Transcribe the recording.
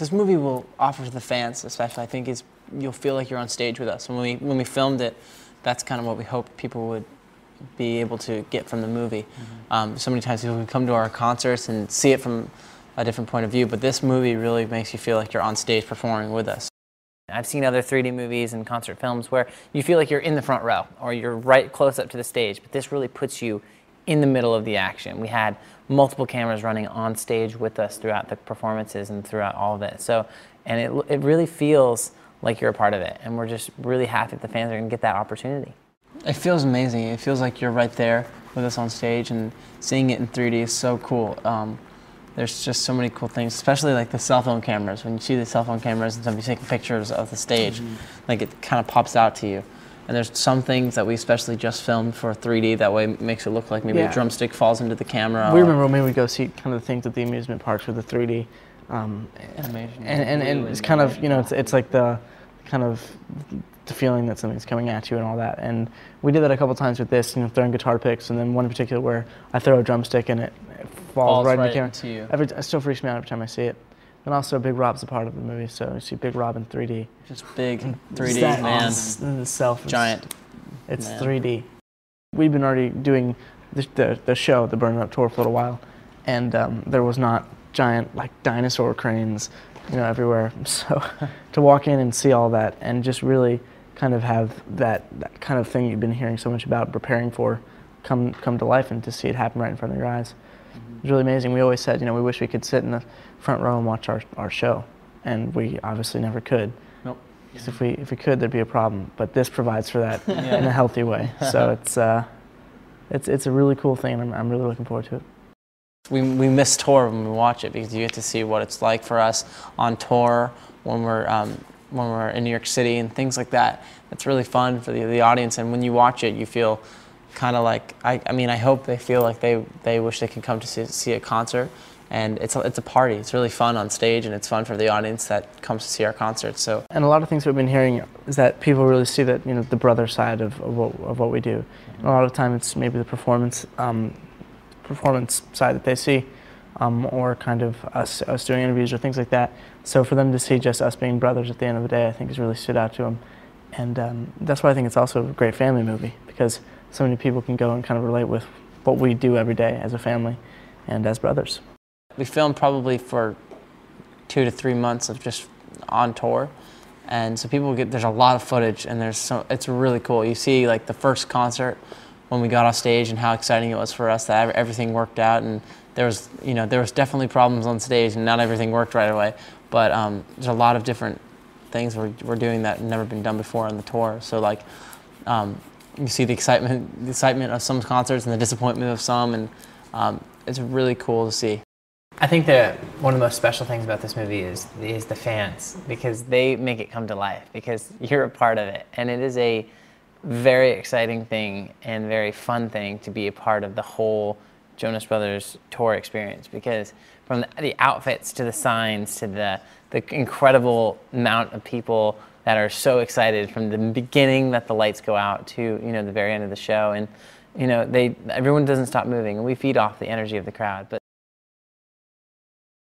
this movie will offer to the fans, especially, I think, is you'll feel like you're on stage with us. When we filmed it, that's kind of what we hoped people would be able to get from the movie. So many times people can come to our concerts and see it from a different point of view, but this movie really makes you feel like you're on stage performing with us. I've seen other 3D movies and concert films where you feel like you're in the front row or you're right close up to the stage, but this really puts you in the middle of the action. We had multiple cameras running on stage with us throughout the performances and throughout all of it. So, and it really feels like you're a part of it, and we're just really happy that the fans are going to get that opportunity. It feels amazing. It feels like you're right there with us on stage, and seeing it in 3D is so cool. There's just so many cool things, especially like the cell phone cameras. When you see the cell phone cameras and somebody's taking pictures of the stage, like it kind of pops out to you. And there's some things that we especially just filmed for 3D, that way it makes it look like maybe a drumstick falls into the camera. We remember when we would go see kind of the things at the amusement parks with the 3D. Animation. And it's kind of, you know, it's like the kind of the feeling that something's coming at you and all that. And we did that a couple times with this, you know, throwing guitar picks, and then one in particular where I throw a drumstick and it falls right in the camera. To you. It still freaks me out every time I see it. And also Big Rob's a part of the movie, so you see Big Rob in 3D. Just big 3D, man. Itself Giant. It's man. 3D. We've been already doing the show, the Burn It Up tour, for a little while, and there was not giant like dinosaur cranes, you know, everywhere. So to walk in and see all that and just really kind of have that kind of thing you've been hearing so much about, preparing for, come to life, and to see it happen right in front of your eyes. It's really amazing. We always said, you know, we wish we could sit in the front row and watch our show, and we obviously never could. Nope. Because if we could, there'd be a problem. But this provides for that in a healthy way. So it's a really cool thing, and I'm really looking forward to it. We miss tour when we watch it, because you get to see what it's like for us on tour when we're in New York City and things like that. It's really fun for the audience, and when you watch it, you feel kind of like, I mean, I hope they feel like they wish they could come to see a concert, and it's a party. It's really fun on stage, and it's fun for the audience that comes to see our concerts. So, and a lot of things we've been hearing is that people really see that, you know, the brother side of what we do. And a lot of the time it's maybe the performance side that they see, or kind of us doing interviews or things like that. So for them to see just us being brothers at the end of the day, I think has really stood out to them. And that's why I think it's also a great family movie, because so many people can go and kind of relate with what we do every day as a family and as brothers. We filmed probably for 2 to 3 months of just on tour, and so people there's a lot of footage, and it's really cool. You see like the first concert when we got off stage and how exciting it was for us that everything worked out, and there was definitely problems on stage and not everything worked right away, but there's a lot of different things we're doing that have never been done before on the tour. So like you see the excitement of some concerts and the disappointment of some, and it's really cool to see. I think that one of the most special things about this movie is the fans, because they make it come to life, because you're a part of it, and it is a very exciting thing and very fun thing to be a part of the whole Jonas Brothers tour experience, because from the outfits to the signs to the incredible amount of people that are so excited from the beginning that the lights go out to, you know, the very end of the show, and you know, everyone doesn't stop moving, and we feed off the energy of the crowd. But